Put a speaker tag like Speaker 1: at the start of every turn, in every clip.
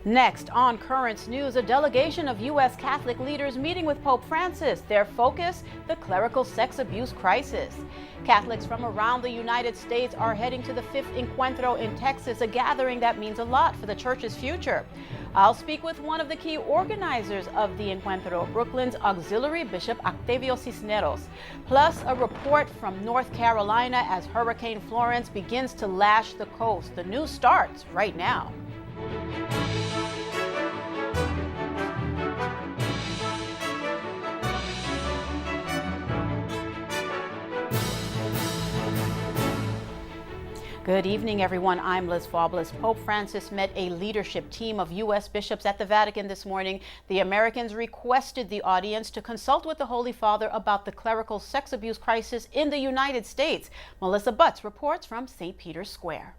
Speaker 1: Next, on Currents News, a delegation of U.S. Catholic leaders meeting with Pope Francis. Their focus, the clerical sex abuse crisis. Catholics from around the United States are heading to the Fifth Encuentro in Texas, a gathering that means a lot for the church's future. I'll speak with one of the key organizers of the Encuentro, Brooklyn's Auxiliary Bishop Octavios Cisneros. Plus, a report from North Carolina as Hurricane Florence begins to lash the coast. The news starts right now. Good evening, everyone. I'm Liz Faublas. Pope Francis met a leadership team of U.S. bishops at the Vatican this morning. The Americans requested the audience to consult with the Holy Father about the clerical sex abuse crisis in the United States. Melissa Butts reports from St. Peter's Square.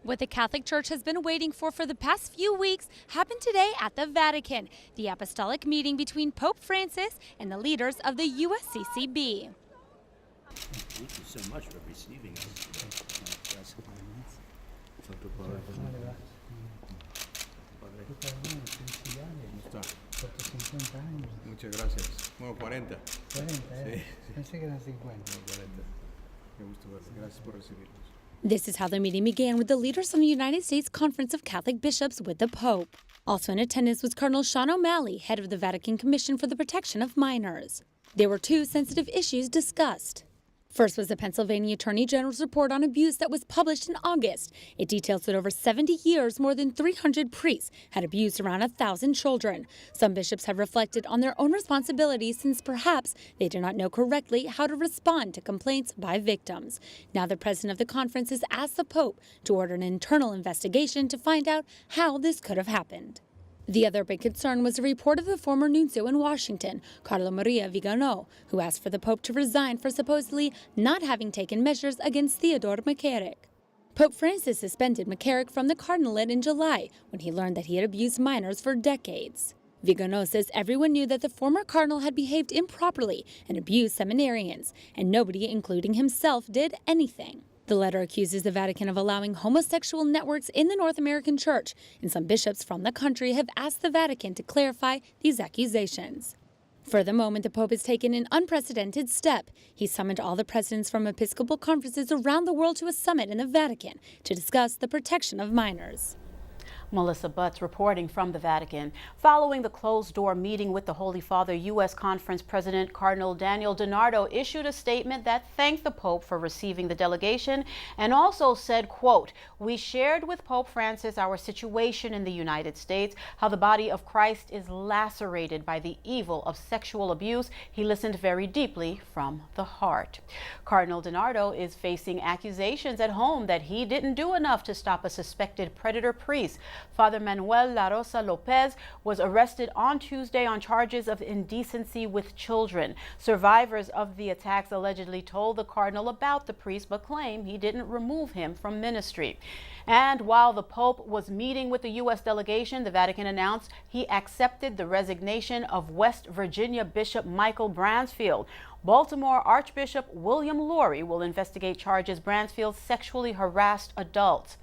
Speaker 2: What the Catholic Church has been waiting for the past few weeks happened today at the Vatican, the apostolic meeting between Pope Francis and the leaders of the USCCB.
Speaker 3: Thank you so much for receiving us.
Speaker 4: Muchas gracias. Bueno, 40.
Speaker 5: 40,
Speaker 4: Sí.
Speaker 5: Pensé que eran 50.
Speaker 4: 40. Qué gusto verte. Gracias por recibirnos.
Speaker 2: This is how the meeting began with the leaders from the United States Conference of Catholic Bishops with the Pope. Also in attendance was Cardinal Sean O'Malley, head of the Vatican Commission for the Protection of Minors. There were two sensitive issues discussed. First was the Pennsylvania Attorney General's report on abuse that was published in August. It details that over 70 years, more than 300 priests had abused around 1,000 children. Some bishops have reflected on their own responsibilities since perhaps they did not know correctly how to respond to complaints by victims. Now the president of the conference has asked the Pope to order an internal investigation to find out how this could have happened. The other big concern was a report of the former nuncio in Washington, Carlo Maria Vigano, who asked for the Pope to resign for supposedly not having taken measures against Theodore McCarrick. Pope Francis suspended McCarrick from the cardinalate in July when he learned that he had abused minors for decades. Vigano says everyone knew that the former cardinal had behaved improperly and abused seminarians, and nobody, including himself, did anything. The letter accuses the Vatican of allowing homosexual networks in the North American Church, and some bishops from the country have asked the Vatican to clarify these accusations. For the moment, the Pope has taken an unprecedented step. He summoned all the presidents from Episcopal conferences around the world to a summit in the Vatican to discuss the protection of minors.
Speaker 1: Melissa Butts reporting from the Vatican. Following the closed-door meeting with the Holy Father, U.S. Conference President Cardinal Daniel DiNardo issued a statement that thanked the Pope for receiving the delegation and also said, quote, "We shared with Pope Francis our situation in the United States, how the body of Christ is lacerated by the evil of sexual abuse. He listened very deeply from the heart." Cardinal DiNardo is facing accusations at home that he didn't do enough to stop a suspected predator priest. Father Manuel La Rosa Lopez was arrested on Tuesday on charges of indecency with children. Survivors of the attacks allegedly told the cardinal about the priest, but claim he didn't remove him from ministry. And while the Pope was meeting with the U.S. delegation, the Vatican announced he accepted the resignation of West Virginia Bishop Michael Bransfield. Baltimore Archbishop William Lori will investigate charges Bransfield sexually harassed adults.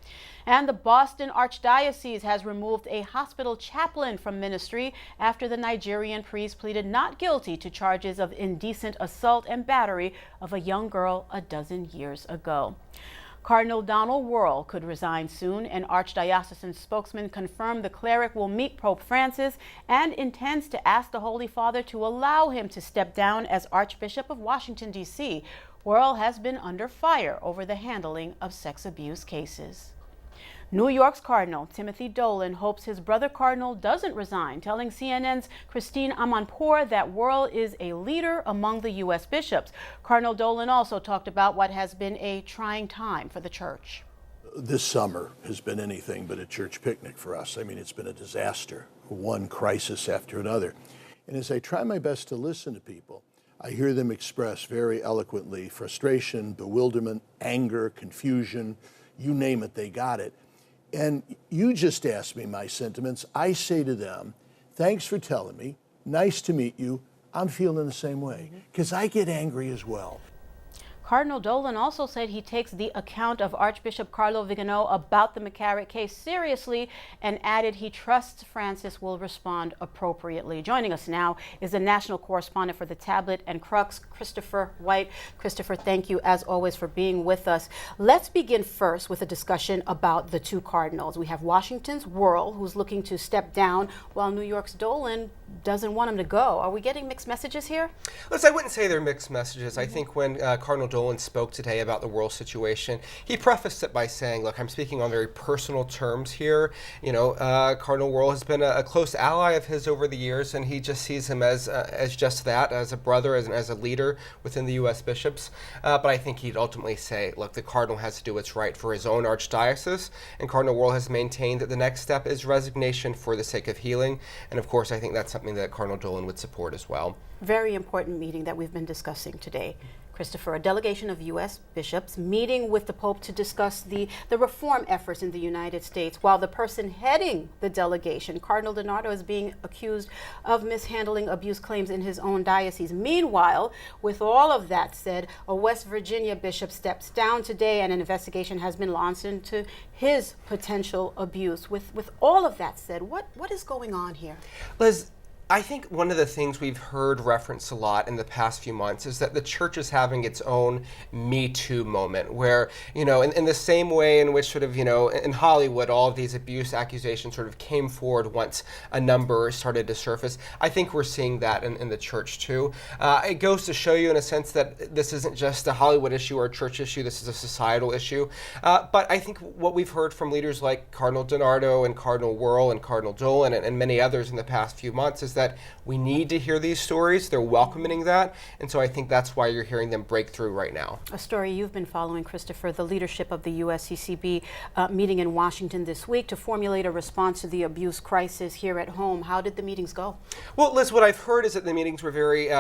Speaker 1: And the Boston Archdiocese has removed a hospital chaplain from ministry after the Nigerian priest pleaded not guilty to charges of indecent assault and battery of a young girl a dozen years ago. Cardinal Donald Wuerl could resign soon. An archdiocesan spokesman confirmed the cleric will meet Pope Francis and intends to ask the Holy Father to allow him to step down as Archbishop of Washington, D.C. Wuerl has been under fire over the handling of sex abuse cases. New York's Cardinal Timothy Dolan hopes his brother Cardinal doesn't resign, telling CNN's Christine Amanpour that Wuerl is a leader among the U.S. bishops. Cardinal Dolan also talked about what has been a trying time for the church.
Speaker 6: This summer has been anything but a church picnic for us. I mean, it's been a disaster, one crisis after another. And as I try my best to listen to people, I hear them express very eloquently frustration, bewilderment, anger, confusion, you name it, they got it. And you just asked me my sentiments. I say to them, thanks for telling me, nice to meet you, I'm feeling the same way, because I get angry as well.
Speaker 1: Cardinal Dolan also said he takes the account of Archbishop Carlo Vigano about the McCarrick case seriously and added he trusts Francis will respond appropriately. Joining us now is the national correspondent for the Tablet and Crux, Christopher White. Christopher, thank you as always for being with us. Let's begin first with a discussion about the two cardinals. We have Washington's Wuerl, who's looking to step down, while New York's Dolan doesn't want him to go. Are we getting mixed messages here?
Speaker 5: Listen, I wouldn't say they're mixed messages. I think when Cardinal Dolan spoke today about the Wuerl situation, he prefaced it by saying, look, I'm speaking on very personal terms here. You know, Cardinal Wuerl has been a close ally of his over the years, and he just sees him as just that, as a brother, as a leader within the U.S. bishops. But I think he'd ultimately say, look, the Cardinal has to do what's right for his own archdiocese, and Cardinal Wuerl has maintained that the next step is resignation for the sake of healing. And of course, I think that's something that Cardinal Dolan would support as well.
Speaker 1: Very important meeting that we've been discussing today. Christopher, a delegation of U.S. bishops meeting with the Pope to discuss the reform efforts in the United States, while the person heading the delegation, Cardinal DiNardo, is being accused of mishandling abuse claims in his own diocese. Meanwhile, with all of that said, a West Virginia bishop steps down today and an investigation has been launched into his potential abuse. With all of that said, what is going on here?
Speaker 5: Liz, I think one of the things we've heard referenced a lot in the past few months is that the church is having its own Me Too moment where, you know, in the same way in which sort of, you know, in Hollywood, all of these abuse accusations sort of came forward once a number started to surface. I think we're seeing that in the church too. It goes to show you in a sense that this isn't just a Hollywood issue or a church issue, this is a societal issue. But I think what we've heard from leaders like Cardinal DiNardo and Cardinal Wuerl and Cardinal Dolan and many others in the past few months is that we need to hear these stories. They're welcoming that. And so I think that's why you're hearing them break through right now.
Speaker 1: A story you've been following, Christopher, the leadership of the USCCB meeting in Washington this week to formulate a response to the abuse crisis here at home. How did the meetings go?
Speaker 5: Well, Liz, what I've heard is that the meetings were very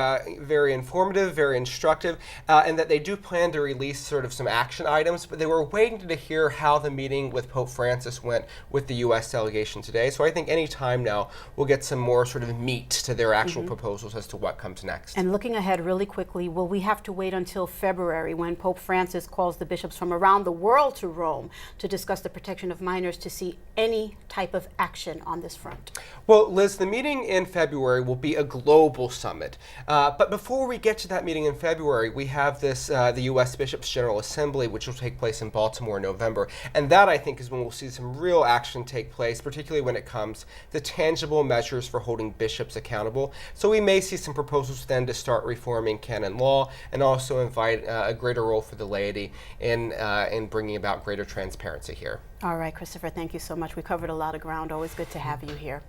Speaker 5: informative, very instructive, and that they do plan to release sort of some action items, but they were waiting to hear how the meeting with Pope Francis went with the U.S. delegation today. So I think any time now we'll get some more sort of meat to their actual proposals as to what comes next.
Speaker 1: And looking ahead really quickly, will we have to wait until February when Pope Francis calls the bishops from around the world to Rome to discuss the protection of minors to see any type of action on this front?
Speaker 5: Well, Liz, the meeting in February will be a global summit. But before we get to that meeting in February, we have this, the U.S. Bishops' General Assembly, which will take place in Baltimore in November. And that, I think, is when we'll see some real action take place, particularly when it comes to tangible measures for holding bishops accountable. So we may see some proposals then to start reforming canon law and also invite a greater role for the laity in bringing about greater transparency here.
Speaker 1: All right, Christopher, thank you so much. We covered a lot of ground. Always good to have you here.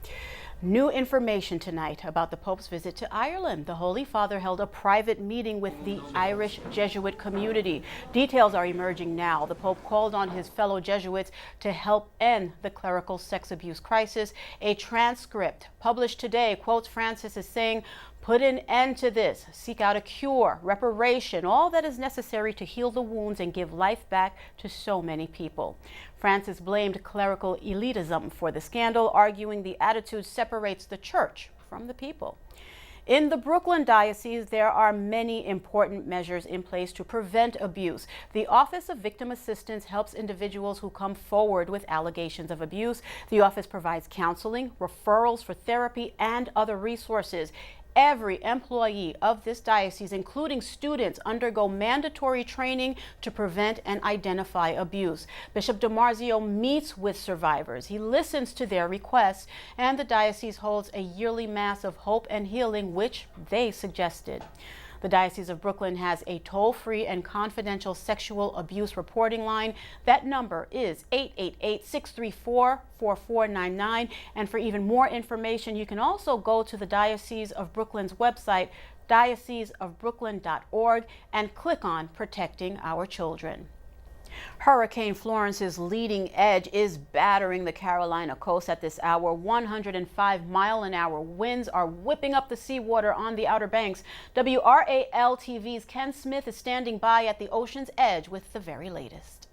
Speaker 1: New information tonight about the Pope's visit to Ireland. The Holy Father held a private meeting with the Irish Jesuit community. Details are emerging now. The Pope called on his fellow Jesuits to help end the clerical sex abuse crisis. A transcript published today quotes Francis as saying, "Put an end to this, seek out a cure, reparation, all that is necessary to heal the wounds and give life back to so many people." Francis blamed clerical elitism for the scandal, arguing the attitude separates the church from the people. In the Brooklyn Diocese, there are many important measures in place to prevent abuse. The Office of Victim Assistance helps individuals who come forward with allegations of abuse. The office provides counseling, referrals for therapy, and other resources. Every employee of this diocese, including students, undergo mandatory training to prevent and identify abuse. Bishop DiMarzio meets with survivors. He listens to their requests, and the diocese holds a yearly Mass of Hope and Healing, which they suggested. The Diocese of Brooklyn has a toll-free and confidential sexual abuse reporting line. That number is 888-634-4499. And for even more information, you can also go to the Diocese of Brooklyn's website, dioceseofbrooklyn.org, and click on Protecting Our Children. Hurricane Florence's leading edge is battering the Carolina coast at this hour. 105-mile-an-hour winds are whipping up the seawater on the Outer Banks. WRAL TV's Ken Smith is standing by at the ocean's edge with the very latest.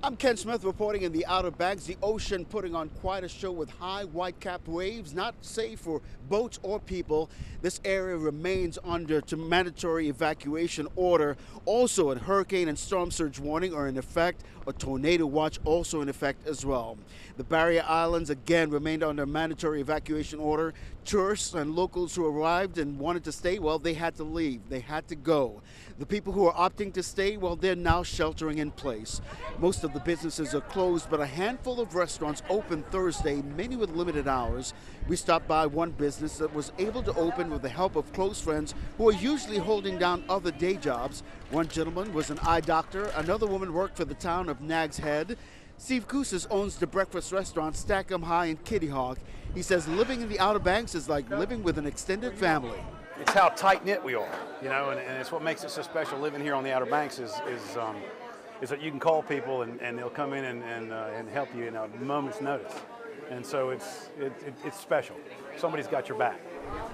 Speaker 4: I'm Ken Smith reporting in the Outer Banks, the ocean putting on quite a show with high white-capped waves, not safe for boats or people. This area remains under mandatory evacuation order. Also, a hurricane and storm surge warning are in effect. A tornado watch also in effect as well. The barrier islands again remained under mandatory evacuation order. Tourists and locals who arrived and wanted to stay, well, they had to leave. They had to go. The people who are opting to stay, well, they're now sheltering in place. Most of the businesses are closed, but a handful of restaurants opened Thursday, many with limited hours. We stopped by one business that was able to open with the help of close friends who are usually holding down other day jobs. One gentleman was an eye doctor. Another woman worked for the town of Nags Head. Steve Koussis owns the breakfast restaurant Stackham High in Kitty Hawk. He says living in the Outer Banks is like living with an extended family.
Speaker 7: It's how tight-knit we are, you know, and it's what makes it so special living here on the Outer Banks is that you can call people and they'll come in and help you in a moment's notice. And so it's special. Somebody's got your back.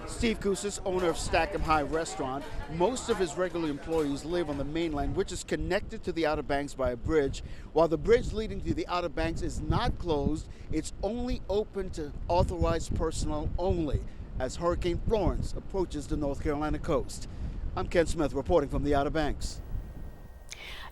Speaker 4: Steve Koussis, owner of Stackham High Restaurant, most of his regular employees live on the mainland, which is connected to the Outer Banks by a bridge. While the bridge leading to the Outer Banks is not closed, it's only open to authorized personnel only as Hurricane Florence approaches the North Carolina coast. I'm Ken Smith reporting from the Outer Banks.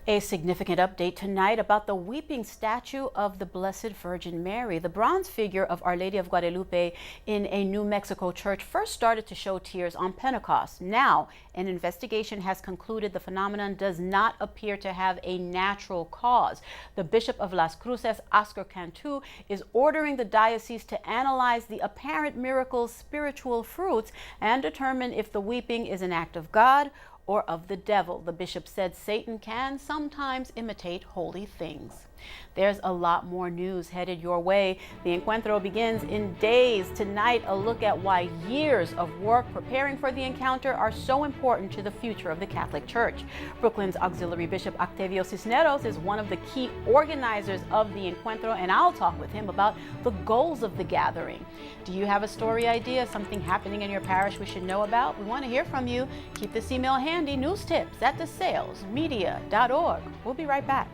Speaker 1: A significant update tonight about the weeping statue of the Blessed Virgin Mary. The bronze figure of Our Lady of Guadalupe in a New Mexico church first started to show tears on Pentecost. Now, an investigation has concluded the phenomenon does not appear to have a natural cause. The Bishop of Las Cruces, Oscar Cantu, is ordering the diocese to analyze the apparent miracle's spiritual fruits and determine if the weeping is an act of God or of the devil. The bishop said Satan can sometimes imitate holy things. There's a lot more news headed your way. The Encuentro begins in days. Tonight, a look at why years of work preparing for the encounter are so important to the future of the Catholic Church. Brooklyn's Auxiliary Bishop Octavios Cisneros is one of the key organizers of the Encuentro, and I'll talk with him about the goals of the gathering. Do you have a story idea, something happening in your parish we should know about? We want to hear from you. Keep this email handy, newstips@thesalesmedia.org. We'll be right back.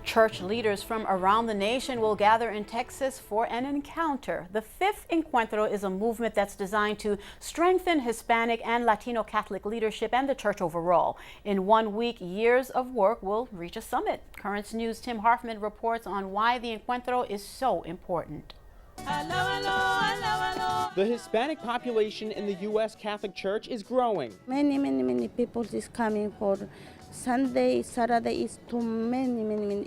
Speaker 1: Church leaders from around the nation will gather in Texas for an encounter. The Fifth Encuentro is a movement that's designed to strengthen Hispanic and Latino Catholic leadership and the church overall. In 1 week, years of work will reach a summit. Currents News' Tim Harfman reports on why the Encuentro is so important.
Speaker 8: The Hispanic population in the U.S. Catholic Church is growing.
Speaker 9: Many people is coming for Sunday, Saturday is too many.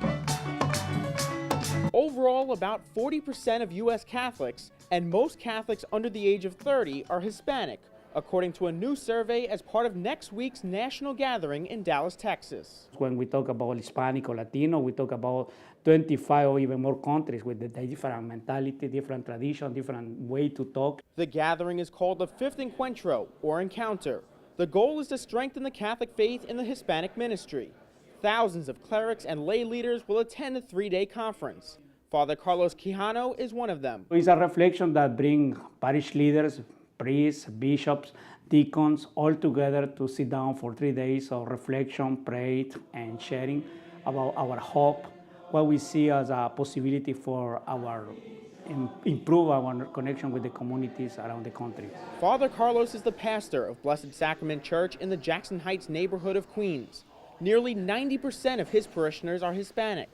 Speaker 8: Overall, about 40% of U.S. Catholics and most Catholics under the age of 30 are Hispanic, according to a new survey as part of next week's national gathering in Dallas, Texas.
Speaker 10: When we talk about Hispanic or Latino, we talk about 25 or even more countries with the different mentality, different tradition, different way to talk.
Speaker 8: The gathering is called the Fifth Encuentro, or Encounter. The goal is to strengthen the Catholic faith in the Hispanic ministry. Thousands of clerics and lay leaders will attend the 3-day conference. Father Carlos Quijano is one of them.
Speaker 10: It's a reflection that brings parish leaders, priests, bishops, deacons, all together to sit down for 3 days of reflection, prayer, and sharing about our hope, what we see as a possibility for our improve our connection with the communities around the country.
Speaker 8: Father Carlos is the pastor of Blessed Sacrament Church in the Jackson Heights neighborhood of Queens. Nearly 90% of his parishioners are Hispanic.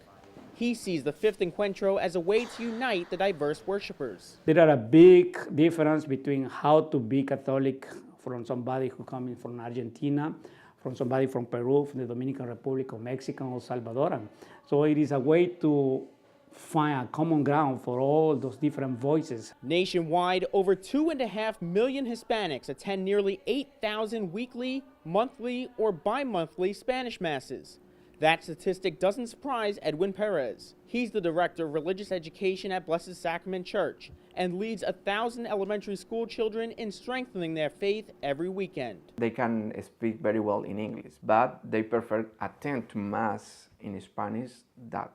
Speaker 8: He sees the Fifth Encuentro as a way to unite the diverse worshipers.
Speaker 10: There are a big difference between how to be Catholic from somebody who comes from Argentina, from somebody from Peru, from the Dominican Republic, or Mexican, or Salvadoran. So it is a way to find a common ground for all those different voices.
Speaker 8: Nationwide, over 2.5 million Hispanics attend nearly 8,000 weekly, monthly, or bi-monthly Spanish masses. That statistic doesn't surprise Edwin Perez. He's the director of religious education at Blessed Sacrament Church and leads 1,000 elementary school children in strengthening their faith every weekend.
Speaker 11: They can speak very well in English, but they prefer attend to Mass in Spanish than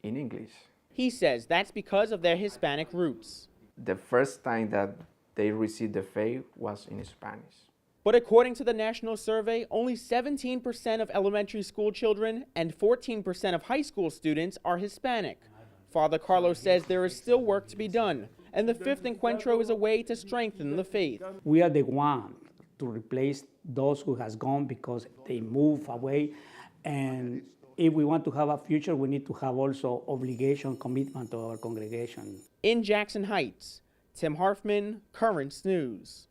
Speaker 11: in English.
Speaker 8: He says that's because of their Hispanic roots.
Speaker 11: The first time that they received the faith was in Spanish.
Speaker 8: But according to the national survey, only 17% of elementary school children and 14% of high school students are Hispanic. Father Carlos says there is still work to be done, and the Fifth Encuentro is a way to strengthen the faith.
Speaker 10: We are the one to replace those who has gone because they move away. And if we want to have a future, we need to have also obligation, commitment to our congregation.
Speaker 8: In Jackson Heights, Tim Harfman, Currents News.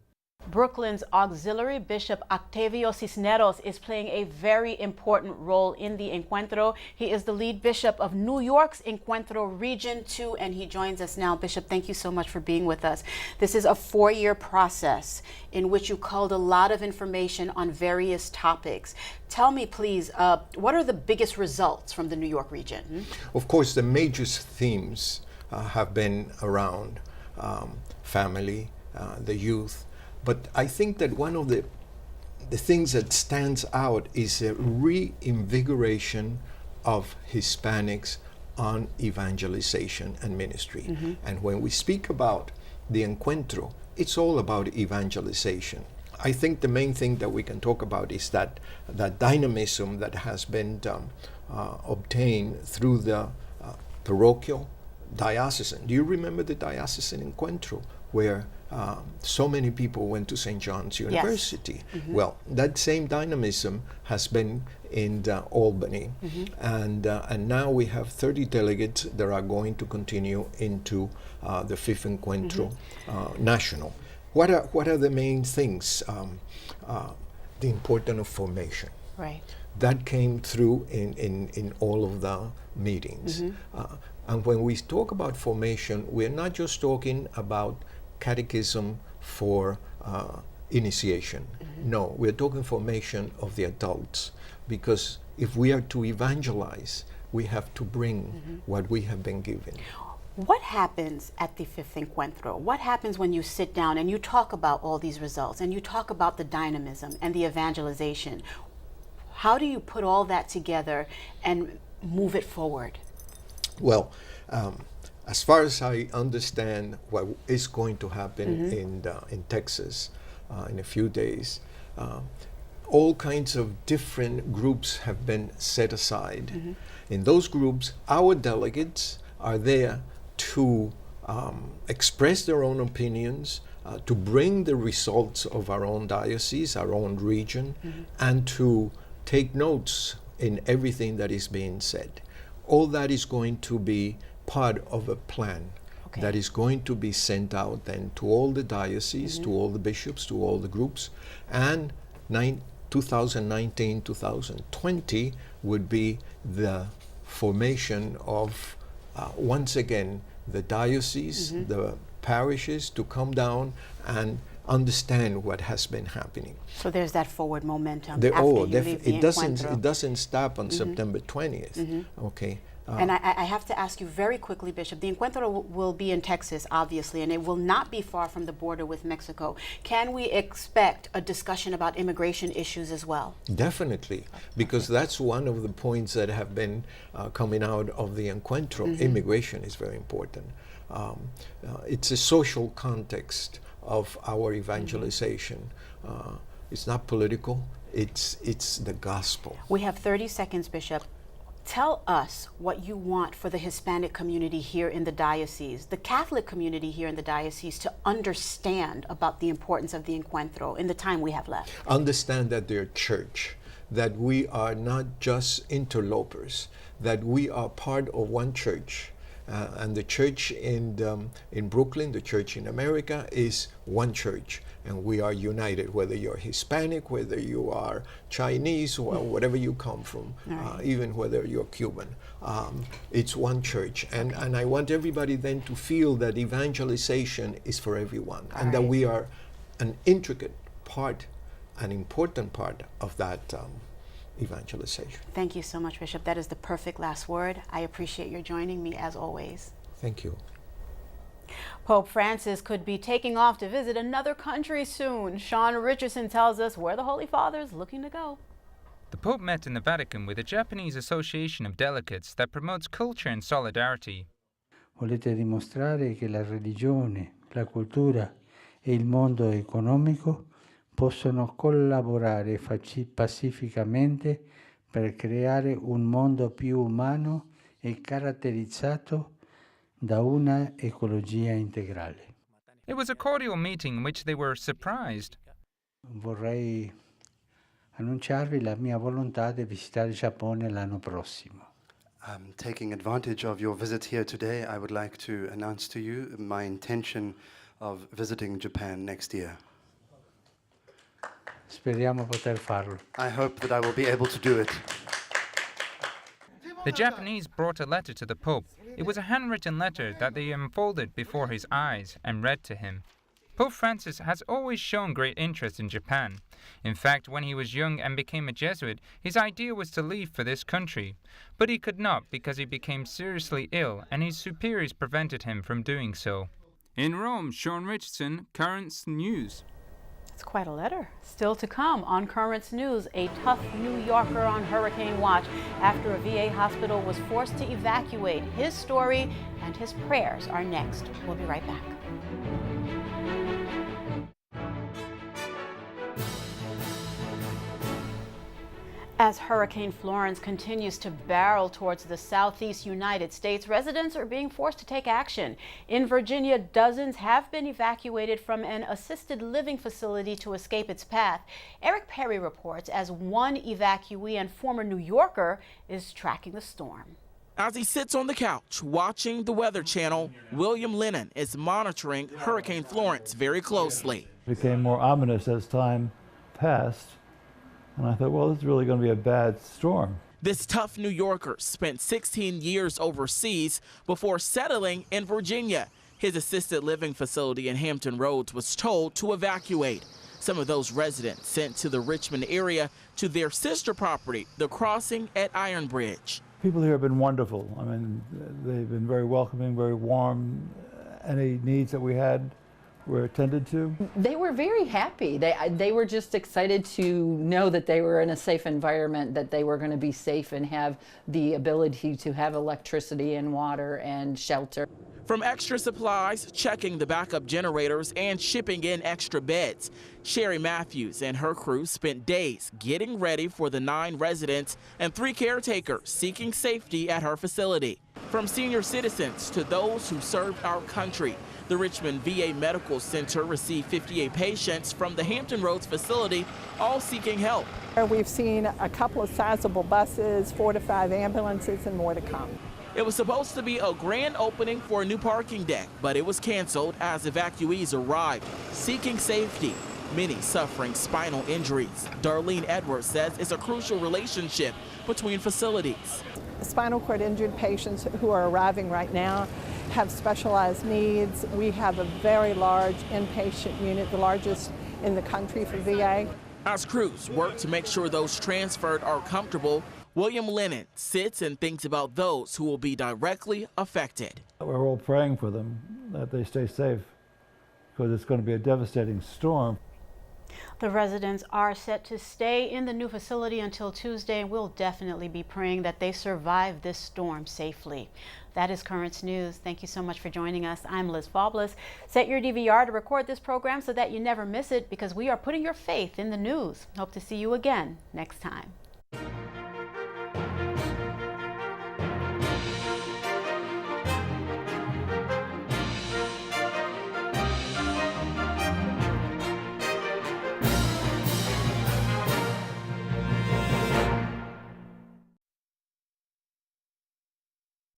Speaker 1: Brooklyn's Auxiliary Bishop Octavios Cisneros is playing a very important role in the Encuentro. He is the lead bishop of New York's Encuentro Region 2, and he joins us now. Bishop, thank you so much for being with us. This is a 4-year process in which you culled a lot of information on various topics. Tell me, please, what are the biggest results from the New York region?
Speaker 12: Of course, the major themes have been around family, the youth. But I think that one of the things that stands out is a reinvigoration of Hispanics on evangelization and ministry. Mm-hmm. And when we speak about the Encuentro, it's all about evangelization. I think the main thing that we can talk about is that dynamism that has been obtained through the parochial diocesan. Do you remember the diocesan Encuentro, where so many people went to St. John's University?
Speaker 1: Yes. Mm-hmm.
Speaker 12: Well, that same dynamism has been in Albany, mm-hmm. and now we have 30 delegates that are going to continue into the Fifth Encuentro National. What are the main things? The importance of formation.
Speaker 1: Right.
Speaker 12: That came through in all of the meetings. Mm-hmm. And when we talk about formation, we're not just talking about catechism for initiation. Mm-hmm. No, we're talking formation of the adults, because if we are to evangelize, we have to bring what we have been given.
Speaker 1: What happens at the Fifth Encuentro? What happens when you sit down and you talk about all these results and you talk about the dynamism and the evangelization? How do you put all that together and move it forward?
Speaker 12: Well, as far as I understand what is going to happen in Texas in a few days, all kinds of different groups have been set aside. Mm-hmm. In those groups, our delegates are there to express their own opinions, to bring the results of our own diocese, our own region, and to take notes in everything that is being said. All that is going to be part of a plan that is going to be sent out then to all the dioceses, to all the bishops, to all the groups, and 2019, 2020 would be the formation of, once again, the dioceses, the parishes to come down and understand what has been happening.
Speaker 1: So there's that forward momentum after you leave the Encuentro.
Speaker 12: It doesn't stop on September 20th. Okay.
Speaker 1: And I have to ask you very quickly, Bishop, the Encuentro will be in Texas, obviously, and it will not be far from the border with Mexico. Can we expect a discussion about immigration issues as well?
Speaker 12: Definitely, because that's one of the points that have been coming out of the Encuentro. Immigration is very important. It's a social context of our evangelization. It's not political, it's the gospel.
Speaker 1: We have 30 seconds, Bishop. Tell us what you want for the Hispanic community here in the diocese, the Catholic community here in the diocese, to understand about the importance of the Encuentro in the time we have left.
Speaker 12: Understand that they're church, that we are not just interlopers, that we are part of one church. And the church in Brooklyn, the church in America, is one church, and we are united, whether you're Hispanic, whether you are Chinese, or whatever you come from, even whether you're Cuban. It's one church, and I want everybody then to feel that evangelization is for everyone, and that we are an intricate part, an important part of that evangelization.
Speaker 1: Thank you so much, Bishop. That is the perfect last word. I appreciate your joining me as always.
Speaker 12: Thank you.
Speaker 1: Pope Francis could be taking off to visit another country soon. Sean Richardson tells us where the Holy Father is looking to go.
Speaker 13: The Pope met in the Vatican with a Japanese association of delegates that promotes culture and solidarity.
Speaker 14: Volete dimostrare che la religione, la cultura e il mondo economico possono collaborare pacificamente per creare un mondo più umano e caratterizzato da una ecologia integrale.
Speaker 13: It was a cordial meeting in which they were surprised.
Speaker 14: Vorrei annunciarvi la mia volontà di visitare il Giappone l'anno prossimo.
Speaker 15: Taking advantage of your visit here today, I would like to announce to you my intention of visiting Japan next year.
Speaker 14: Speriamo poter farlo.
Speaker 15: I hope that I will be able to do it.
Speaker 13: The Japanese brought a letter to the Pope. It was a handwritten letter that they unfolded before his eyes and read to him. Pope Francis has always shown great interest in Japan. In fact, when he was young and became a Jesuit, his idea was to leave for this country. But he could not because he became seriously ill and his superiors prevented him from doing so. In Rome, Sean Richardson, Currents News.
Speaker 1: It's quite a letter. Still to come on Currents News, a tough New Yorker on hurricane watch after a VA hospital was forced to evacuate. His story and his prayers are next. We'll be right back. As Hurricane Florence continues to barrel towards the southeast United States, residents are being forced to take action. In Virginia, dozens have been evacuated from an assisted living facility to escape its path. Eric Perry reports as one evacuee and former New Yorker is tracking the storm.
Speaker 16: As he sits on the couch watching the Weather Channel, William Lennon is monitoring Hurricane Florence very closely.
Speaker 17: It became more ominous as time passed. And I thought, well, this is really going to be a bad storm.
Speaker 16: This tough New Yorker spent 16 years overseas before settling in Virginia. His assisted living facility in Hampton Roads was told to evacuate. Some of those residents sent to the Richmond area to their sister property, the Crossing at Iron Bridge.
Speaker 17: People here have been wonderful. I mean, they've been very welcoming, very warm. Any needs that we had were attended to.
Speaker 18: They were very happy. They were just excited to know that they were in a safe environment, that they were going to be safe and have the ability to have electricity and water and shelter.
Speaker 16: From extra supplies, checking the backup generators, and shipping in extra beds, Sherry Matthews and her crew spent days getting ready for the 9 residents and 3 caretakers seeking safety at her facility. From senior citizens to those who served our country, the Richmond VA Medical Center received 58 patients from the Hampton Roads facility, all seeking help.
Speaker 19: We've seen a couple of sizable buses, 4 to 5 ambulances, and more to come.
Speaker 16: It was supposed to be a grand opening for a new parking deck, but it was canceled as evacuees arrived, seeking safety. Many suffering spinal injuries. Darlene Edwards says it's a crucial relationship between facilities.
Speaker 19: Spinal cord injured patients who are arriving right now have specialized needs. We have a very large inpatient unit, the largest in the country for VA.
Speaker 16: As crews work to make sure those transferred are comfortable, William Lennon sits and thinks about those who will be directly affected.
Speaker 17: We're all praying for them, that they stay safe, because it's going to be a devastating storm.
Speaker 1: The residents are set to stay in the new facility until Tuesday, and we'll definitely be praying that they survive this storm safely. That is Currents News. Thank you so much for joining us. I'm Liz Faublas. Set your DVR to record this program so that you never miss it, because we are putting your faith in the news. Hope to see you again next time.